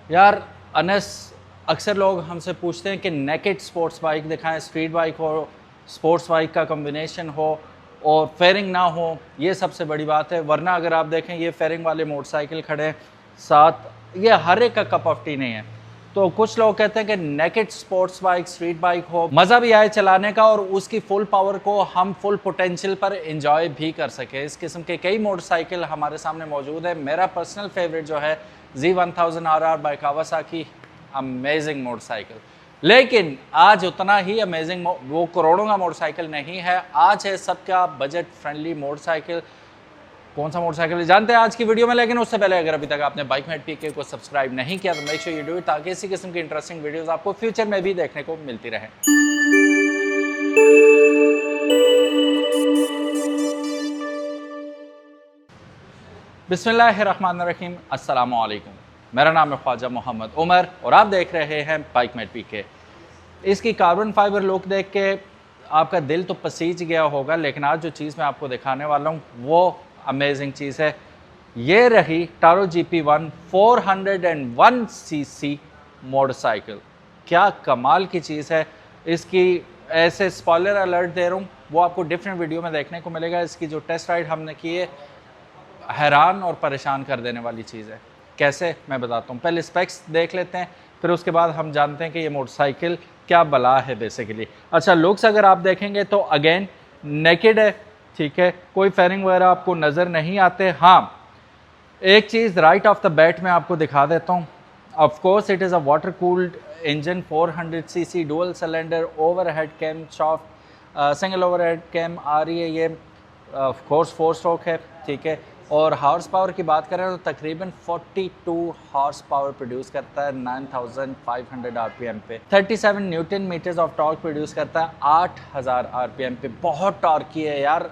यार अनस, अक्सर लोग हमसे पूछते हैं कि नेकेड स्पोर्ट्स बाइक दिखाएं, स्ट्रीट बाइक हो, स्पोर्ट्स बाइक का कॉम्बिनेशन हो और फेयरिंग ना हो। ये सबसे बड़ी बात है, वरना अगर आप देखें ये फेयरिंग वाले मोटरसाइकिल खड़े हैं साथ, ये हर एक का कप ऑफ टी नहीं है। तो कुछ लोग कहते हैं कि naked sports bike, street bike हो, मज़ा भी आए चलाने का और उसकी फुल पावर को हम फुल पोटेंशियल पर एंजॉय भी कर सके। इस किस्म के कई मोटरसाइकिल हमारे सामने मौजूद है। मेरा पर्सनल फेवरेट जो है Z1000RR bye Kawasaki, amazing motorcycle. लेकिन आज उतना ही अमेजिंग वो करोड़ों का मोटरसाइकिल नहीं है, आज है सबका बजट फ्रेंडली मोटरसाइकिल। कौन सा मोटरसाइकिल जानते हैं आज की वीडियो में, लेकिन उससे पहले अगर अभी तक आपने बाइकमेट पीके को सब्सक्राइब नहीं किया तो make sure you do it, ताकि इसी किस्म की इंटरेस्टिंग वीडियोस आपको फ्यूचर में भी देखने को मिलती रहे। बिस्मिल्लाहिर्रहमानिर्रहीम, अस्सलाम वालेकुम। मेरा नाम है ख्वाजा मोहम्मद उमर और आप देख रहे हैं बाइकमेट पीके। इसकी कार्बन फाइबर लुक देख के आपका दिल तो पसीज गया होगा, लेकिन आज जो चीज़ मैं आपको दिखाने वाला हूँ वो अमेजिंग चीज़ है। ये रही टारो GP1 401 सीसी मोटरसाइकिल। क्या कमाल की चीज़ है। इसकी ऐसे स्पॉइलर अलर्ट दे रहा हूँ, वो आपको डिफरेंट वीडियो में देखने को मिलेगा। इसकी जो टेस्ट राइड हमने की है, हैरान और परेशान कर देने वाली चीज़ है। कैसे, मैं बताता हूँ। पहले स्पेक्स देख लेते हैं, फिर उसके बाद हम जानते हैं कि ये मोटरसाइकिल क्या बला है बेसिकली। अच्छा, लुक्स अगर आप देखेंगे तो अगेन नेकेड है, ठीक है, कोई फेयरिंग वगैरह आपको नज़र नहीं आते। हाँ, एक चीज़ राइट ऑफ द बैट में आपको दिखा देता हूँ। Of course it is a water cooled engine, 400 CC dual cylinder, overhead cam shaft, single overhead cam आ रही है। ये ऑफ कोर्स 4 स्ट्रोक है, ठीक है। और हॉर्स पावर की बात करें तो तकरीबन 42 हॉर्स पावर प्रोड्यूस करता है 9500 आरपीएम पे। 37 newton meters of torque produce करता है 8000 आरपीएम पे। बहुत टॉर्की है यार,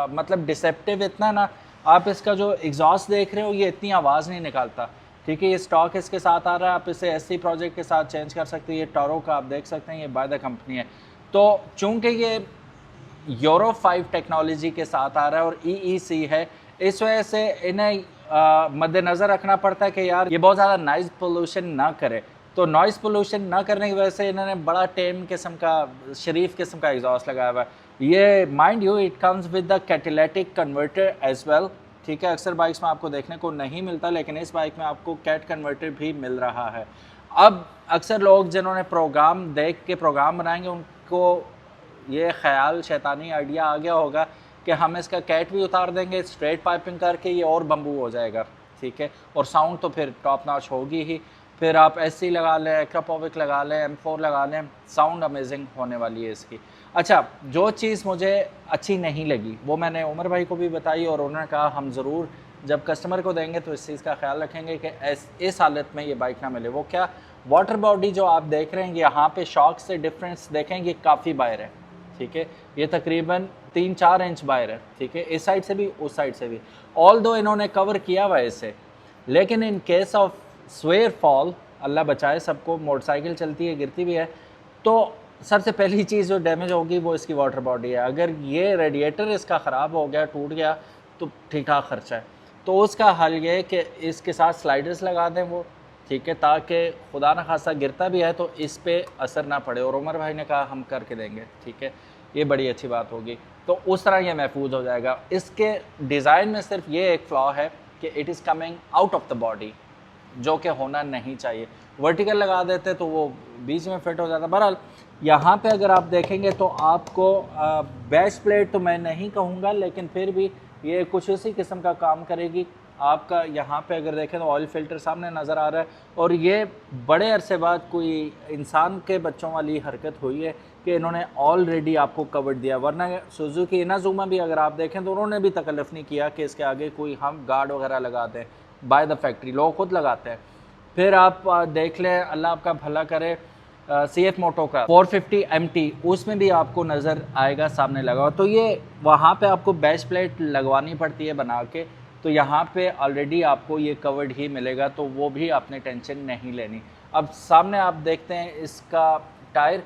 मतलब डिसेप्टिव इतना ना। आप इसका जो एग्जॉस्ट देख रहे हो ये इतनी आवाज़ नहीं निकालता, ठीक है। ये स्टॉक इसके साथ आ रहा है, आप इसे एससी प्रोजेक्ट के साथ चेंज कर सकते हैं। ये टॉरो का आप देख सकते हैं, ये बाय द कंपनी है। तो चूंकि ये यूरो 5 टेक्नोलॉजी के साथ आ रहा है और EEC है, इस वजह से इन्हें मद्देनज़र रखना पड़ता है कि यार ये बहुत ज़्यादा नॉइज़ पोल्यूशन ना करे। तो नॉइज़ पोल्यूशन ना करने की वजह से इन्होंने बड़ा टेम किस्म का, शरीफ किस्म का एग्जॉस्ट लगाया हुआ है। ये mind you it comes with the catalytic converter as well, ठीक है। अक्सर बाइक्स में आपको देखने को नहीं मिलता, लेकिन इस बाइक में आपको कैट कन्वर्टर भी मिल रहा है। अब अक्सर लोग जिन्होंने प्रोग्राम देख के प्रोग्राम बनाएंगे उनको ये ख्याल, शैतानी आइडिया आ गया होगा कि हम इसका कैट भी उतार देंगे, स्ट्रेट पाइपिंग करके ये और बम्बू हो जाएगा, ठीक है। और साउंड तो फिर टॉप नॉच होगी ही। फिर आप SC लगा लें, एक्रापोविक लगा लें, M4 लगा लें, साउंड अमेजिंग होने वाली है इसकी। अच्छा, जो चीज़ मुझे अच्छी नहीं लगी वो मैंने उमर भाई को भी बताई और उन्होंने कहा हम ज़रूर जब कस्टमर को देंगे तो इस चीज़ का ख्याल रखेंगे कि इस हालत में ये बाइक ना मिले। वो क्या, वाटर बॉडी जो आप देख रहे हैं यहाँ पे शॉक से डिफरेंस देखेंगे काफ़ी बाहर है, ठीक है। ये तकरीबन 3-4 इंच बाहर है, ठीक है, इस साइड से भी उस साइड से भी। ऑल दो इन्होंने कवर किया हुआ है इसे, लेकिन in case of severe fall, अल्लाह बचाए सबको, मोटरसाइकिल चलती है गिरती भी है, तो सबसे पहली चीज़ जो डैमेज होगी वो इसकी वाटर बॉडी है। अगर ये रेडिएटर इसका ख़राब हो गया, टूट गया, तो ठीक ठाक खर्चा है। तो उसका हल ये है कि इसके साथ स्लाइडर्स लगा दें वो, ठीक है, ताकि खुदा न खासा गिरता भी है तो इस पे असर ना पड़े। और उमर भाई ने कहा हम करके देंगे, ठीक है, ये बड़ी अच्छी बात होगी। तो उस तरह ये महफूज हो जाएगा। इसके डिज़ाइन में सिर्फ ये एक फ्लॉ है कि it is coming out of the body, जो कि होना नहीं चाहिए। वर्टिकल लगा देते तो वो बीच में फिट हो जाता। बहरहाल यहाँ पे अगर आप देखेंगे तो आपको बैश प्लेट तो मैं नहीं कहूँगा, लेकिन फिर भी ये कुछ इसी किस्म का काम करेगी। आपका यहाँ पे अगर देखें तो ऑयल फिल्टर सामने नज़र आ रहा है और ये बड़े अरसे बाद कोई इंसान के बच्चों वाली हरकत हुई है कि इन्होंने ऑलरेडी आपको कवर दिया। वरना सुजुकी इनाजुमा भी अगर आप देखें तो उन्होंने भी तकल्लुफ़ नहीं किया कि इसके आगे कोई हम गार्ड वगैरह लगा दें, बाय द फैक्ट्री लोग खुद लगाते हैं। फिर आप देख लें, अल्लाह आपका भला करे, CF मोटो का 450 MT, उसमें भी आपको नज़र आएगा सामने लगा। तो ये वहाँ पे आपको बैश प्लेट लगवानी पड़ती है बना के, तो यहाँ पे ऑलरेडी आपको ये कवर्ड ही मिलेगा, तो वो भी आपने टेंशन नहीं लेनी। अब सामने आप देखते हैं इसका टायर,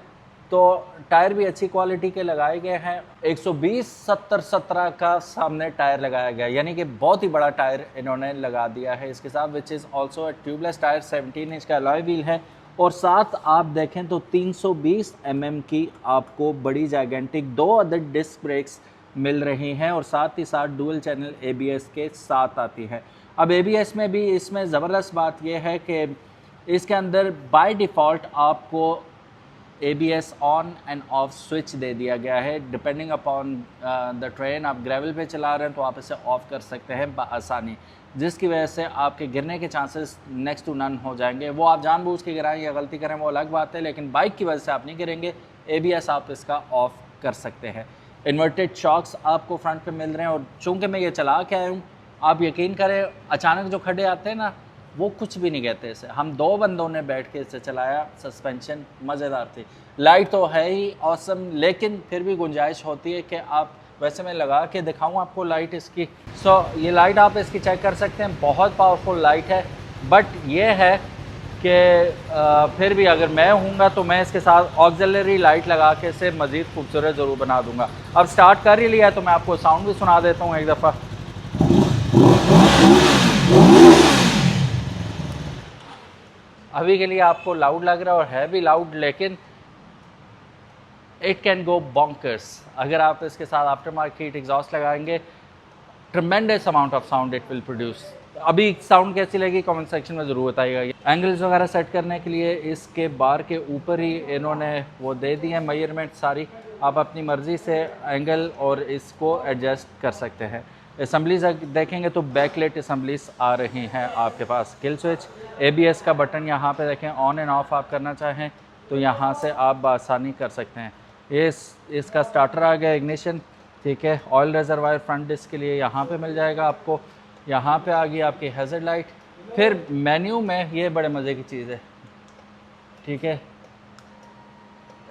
तो टायर भी अच्छी क्वालिटी के लगाए गए हैं। 120/70/17 का सामने टायर लगाया गया, यानी कि बहुत ही बड़ा टायर इन्होंने लगा दिया है इसके साथ, which is also tubeless tyre. 17 inch का अलॉय व्हील है और साथ आप देखें तो 320 की आपको बड़ी जाइगेंटिक 2 अदद डिस्क ब्रेक्स मिल रही हैं और साथ ही साथ डुअल चैनल ABS के साथ आती है। अब ABS में भी इसमें ज़बरदस्त बात यह है कि इसके अंदर बाय डिफ़ॉल्ट आपको ABS on and off switch दे दिया गया है। डिपेंडिंग अपॉन द ट्रेन, आप ग्रेवल पे चला रहे हैं तो आप इसे ऑफ़ कर सकते हैं बआसानी, जिसकी वजह से आपके गिरने के चांसेस नेक्स्ट टू नन हो जाएंगे। वो आप जानबूझ के गिराएं या गलती करें वो अलग बात है, लेकिन बाइक की वजह से आप नहीं गिरेंगे। ABS आप इसका ऑफ़ कर सकते हैं। इन्वर्टेड शॉक्स आपको फ्रंट पे मिल रहे हैं और चूँकि मैं ये चला के आया हूँ, आप यकीन करें अचानक जो खड्डे आते हैं ना, वो कुछ भी नहीं कहते इसे। हम 2 बंदों ने बैठ के इसे चलाया, सस्पेंशन मज़ेदार थी। लाइट तो है ही ऑसम, लेकिन फिर भी गुंजाइश होती है कि आप, वैसे मैं लगा के दिखाऊं आपको लाइट इसकी। ये लाइट आप इसकी चेक कर सकते हैं, बहुत पावरफुल लाइट है। बट ये है कि फिर भी अगर मैं हूँगा तो मैं इसके साथ ऑक्सिलरी लाइट लगा के इसे मज़ीद खूबसूरत ज़रूर बना दूँगा। अब स्टार्ट कर ही लिया है तो मैं आपको साउंड भी सुना देता हूँ एक दफ़ा। अभी के लिए आपको लाउड लग रहा है और है भी लाउड, लेकिन इट कैन गो बॉन्कर्स। अगर आप इसके साथ आफ्टर मार्केट एग्जॉस्ट लगाएंगे, tremendous amount of sound it will produce. अभी साउंड कैसी लगी कमेंट सेक्शन में ज़रूर बताइएगा। एंगल्स वगैरह सेट करने के लिए इसके बार के ऊपर ही इन्होंने वो दे दी है मेजरमेंट सारी, आप अपनी मर्ज़ी से एंगल और इसको एडजस्ट कर सकते हैं। असम्बलीज देखेंगे तो बैकलेट असम्बलीज आ रही हैं आपके पास। किल स्विच, ABS का बटन यहाँ पे देखें, ऑन एंड ऑफ आप करना चाहें तो यहाँ से आप आसानी कर सकते हैं। इसका स्टार्टर आ गया, इग्निशन, ठीक है। ऑयल रिजर्वायर फ्रंट डिस्क के लिए यहाँ पे मिल जाएगा आपको। यहाँ पे आ गई आपकी हैज़र्ड लाइट। फिर मेन्यू में ये बड़े मज़े की चीज़ है, ठीक है।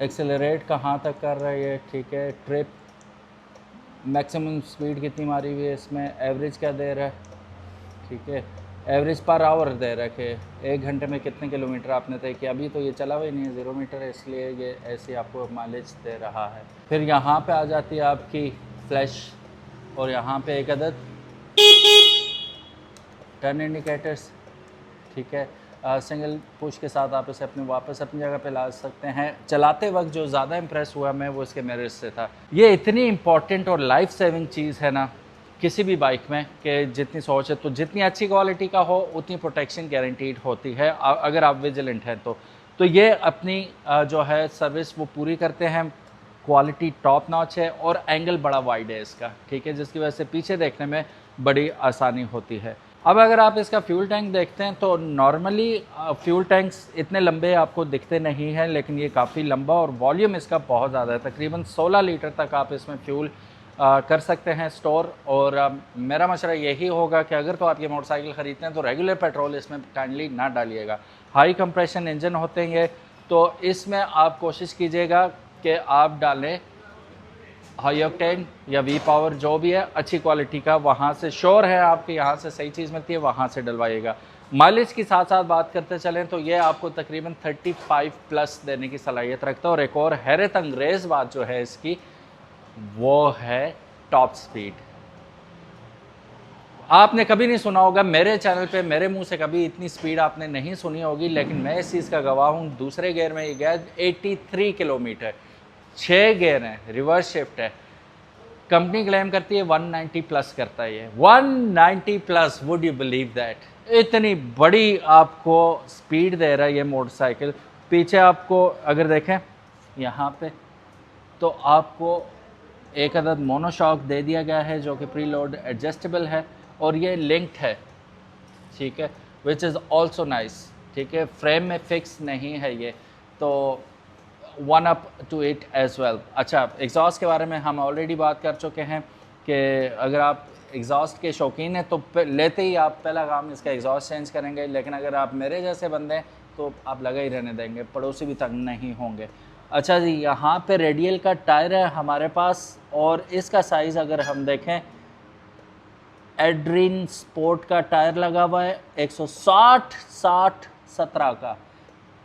एक्सेलरेट कहाँ तक कर रहा है ये, ठीक है। ट्रिप, मैक्सिमम स्पीड कितनी मारी हुई है इसमें, एवरेज क्या दे रहा है, ठीक है। एवरेज पर आवर दे रहा है कि 1 घंटे में कितने किलोमीटर आपने तय किया। अभी तो ये चला हुआ ही नहीं है, 0 मीटर है, इसलिए ये ऐसे आपको माइलेज दे रहा है। फिर यहाँ पे आ जाती है आपकी फ्लैश और यहाँ पे एक अदद टर्न इंडिकेटर्स, ठीक है। सिंगल पुश के साथ आप इसे वापस अपनी जगह पे ला सकते हैं। चलाते वक्त जो ज़्यादा इंप्रेस हुआ मैं वो इसके मिरर्स से था। ये इतनी इंपॉर्टेंट और लाइफ सेविंग चीज़ है ना किसी भी बाइक में, कि जितनी सोच है तो जितनी अच्छी क्वालिटी का हो उतनी प्रोटेक्शन गारंटीड होती है अगर आप विजिलेंट हैं तो ये अपनी जो है सर्विस वो पूरी करते हैं। क्वालिटी टॉप नॉच है और एंगल बड़ा वाइड है इसका, ठीक है, जिसकी वजह से पीछे देखने में बड़ी आसानी होती है। अब अगर आप इसका फ्यूल टैंक देखते हैं तो नॉर्मली फ्यूल टैंक्स इतने लंबे आपको दिखते नहीं हैं, लेकिन ये काफ़ी लंबा और वॉल्यूम इसका बहुत ज़्यादा है। तकरीबन 16 लीटर तक आप इसमें फ्यूल कर सकते हैं स्टोर। और मेरा मशवरा यही होगा कि अगर तो आप ये मोटरसाइकिल ख़रीदते हैं तो रेगुलर पेट्रोल इसमें काइंडली ना डालिएगा। हाई कंप्रेशन इंजन होते हैं ये, तो इसमें आप कोशिश कीजिएगा कि आप डालें हाई ऑक्टेन या वी पावर, जो भी है अच्छी क्वालिटी का, वहाँ से श्योर है आपके यहाँ से सही चीज़ मिलती है, वहाँ से डलवाइएगा। माइलेज की साथ साथ बात करते चलें तो ये आपको तकरीबन 35 प्लस देने की सलाहियत रखता है। और एक और हैरत अंग्रेज़ बात जो है इसकी, वो है टॉप स्पीड। आपने कभी नहीं सुना होगा मेरे चैनल पे, मेरे मुंह से कभी इतनी स्पीड आपने नहीं सुनी होगी, लेकिन मैं इस चीज़ का गवाह हूँ। दूसरे गियर में ये गया 83 किलोमीटर, 6 गियर हैं, रिवर्स शिफ्ट है। कंपनी क्लेम करती है 190 प्लस करता है ये, 190 plus, would you believe that? इतनी बड़ी आपको स्पीड दे रहा है ये मोटरसाइकिल। पीछे आपको अगर देखें यहाँ पे तो आपको एक अदद मोनोशॉक दे दिया गया है जो कि प्रीलोड एडजस्टेबल है और ये लिंक्ड है, ठीक है, विच इज़ ऑल्सो नाइस, ठीक है। फ्रेम में फिक्स नहीं है ये, तो one up to it as well. अच्छा, एग्जॉस्ट के बारे में हम ऑलरेडी बात कर चुके हैं कि अगर आप एग्जॉस्ट के शौकीन हैं तो लेते ही आप पहला काम इसका एग्जॉस्ट चेंज करेंगे, लेकिन अगर आप मेरे जैसे बंदे हैं तो आप लगा ही रहने देंगे, पड़ोसी भी तंग नहीं होंगे। अच्छा जी, यहाँ पे रेडियल का टायर है हमारे पास और इसका साइज़ अगर हम देखें, एड्रीन स्पोर्ट का टायर लगा हुआ है, 160/60/17 का।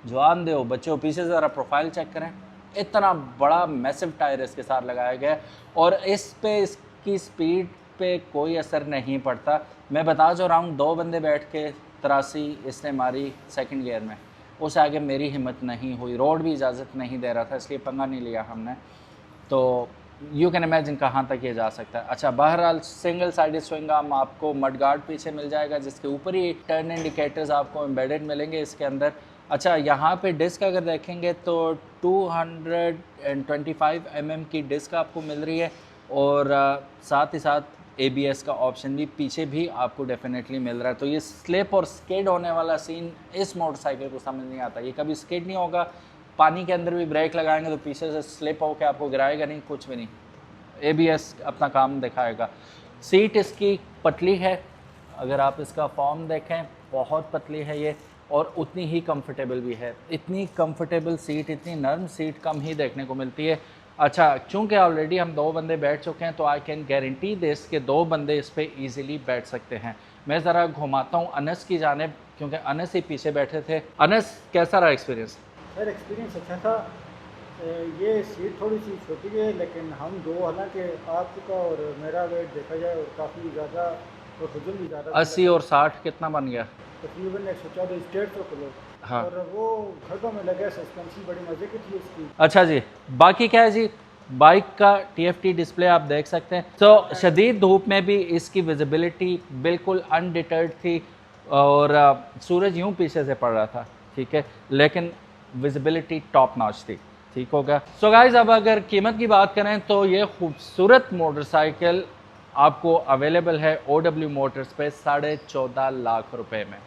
जवान दे हो बच्चों, पीछे ज़रा प्रोफाइल चेक करें, इतना बड़ा मैसिव टायर इसके साथ लगाया गया है और इस पे इसकी स्पीड पे कोई असर नहीं पड़ता। मैं बता जो रहा हूँ 2 बंदे बैठ के 83 इसने मारी सेकंड गियर में, उस आगे मेरी हिम्मत नहीं हुई, रोड भी इजाज़त नहीं दे रहा था, इसलिए पंगा नहीं लिया हमने। तो यू कैन इमेजिन कहाँ तक ये जा सकता है। अच्छा, बहरहाल सिंगल साइडेड स्विंग आर्म आपको मड गार्ड पीछे मिल जाएगा, जिसके ऊपर ही टर्न इंडिकेटर्स आपको एम्बेडेड मिलेंगे इसके अंदर। अच्छा, यहाँ पे डिस्क अगर देखेंगे तो 225 mm की डिस्क आपको मिल रही है और साथ ही साथ ABS का ऑप्शन भी पीछे भी आपको डेफिनेटली मिल रहा है। तो ये स्लिप और स्किड होने वाला सीन इस मोटरसाइकिल को समझ नहीं आता। ये कभी स्किड नहीं होगा, पानी के अंदर भी ब्रेक लगाएंगे तो पीछे से स्लिप होकर आपको गिराएगा नहीं, कुछ भी नहीं। ABS अपना काम दिखाएगा। सीट इसकी पतली है, अगर आप इसका फॉर्म देखें बहुत पतली है ये और उतनी ही कंफर्टेबल भी है। इतनी कंफर्टेबल सीट, इतनी नरम सीट कम ही देखने को मिलती है। अच्छा, चूँकि ऑलरेडी हम 2 बंदे बैठ चुके हैं तो आई कैन गारंटी दिस कि 2 बंदे इस पर ईज़िली बैठ सकते हैं। मैं ज़रा घुमाता हूँ अनस की जानिब, क्योंकि अनस ही पीछे बैठे थे। अनस, कैसा रहा एक्सपीरियंस? सर एक्सपीरियंस अच्छा था। ये सीट थोड़ी सी छोटी है, लेकिन हम 2, हालांकि आपका और मेरा वेट देखा जाए और काफ़ी ज़्यादा और वजन भी ज़्यादा 80 और 60 कितना बन गया? तकरीबन 114 150 किलो। हाँ। और वो खड़ों में लगा, सस्पेंशन बड़ी मज़े की थी उसकी। अच्छा जी, बाकी क्या है जी, बाइक का TFT डिस्प्ले आप देख सकते हैं। तो शदीद धूप में भी इसकी विजिबिलिटी बिल्कुल अनडिटर्ड थी और सूरज यूं पीछे से पड़ रहा था, ठीक है, लेकिन विजिबिलिटी टॉप नॉच थी, ठीक होगा। सो गाइज, अब अगर कीमत की बात करें तो ये खूबसूरत मोटरसाइकिल आपको अवेलेबल है OW मोटर्स पे 14.5 लाख रुपए में।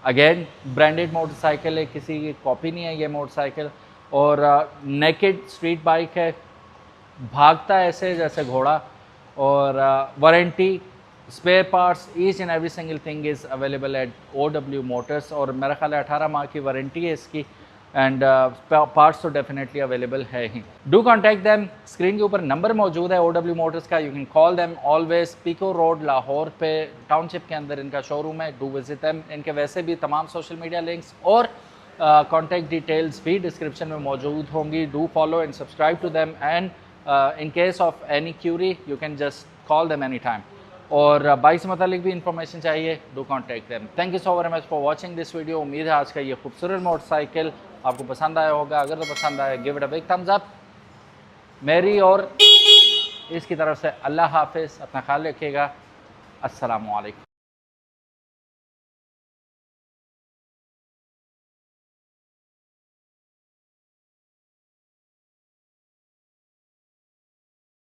अगेन ब्रांडेड मोटरसाइकिल है, किसी की कॉपी नहीं है ये मोटरसाइकिल और नेकेड स्ट्रीट बाइक है, भागता है ऐसे जैसे घोड़ा और warranty, spare parts, each and every single thing is available at OW motors और मेरा ख्याल है 18 माह की वारंटी है इसकी एंड पार्ट्स तो डेफिनेटली अवेलेबल है ही। डू कॉन्टैक्ट दैम, स्क्रीन के ऊपर नंबर मौजूद है OW मोटर्स का, you can call them always. Peco road Lahore पे टाउनशिप के अंदर इनका शोरूम है, डू विजिट दैम। इनके वैसे भी तमाम सोशल मीडिया लिंक्स और कॉन्टैक्ट डिटेल्स भी डिस्क्रिप्शन में मौजूद होंगी। Do follow and subscribe to them and in case of any query you can just call them any time. और बाइक से मतलब भी इंफॉर्मेशन चाहिए, do contact them. Thank you so very much for watching this video. उम्मीद है आज का ये खूबसूरत मोटरसाइकिल आपको पसंद आया होगा। अगर तो पसंद आया, give it a big thumbs up. मेरी और इसकी तरफ से अल्लाह हाफिज़, अपना ख्याल रखिएगा। अस्सलामु अलैकुम।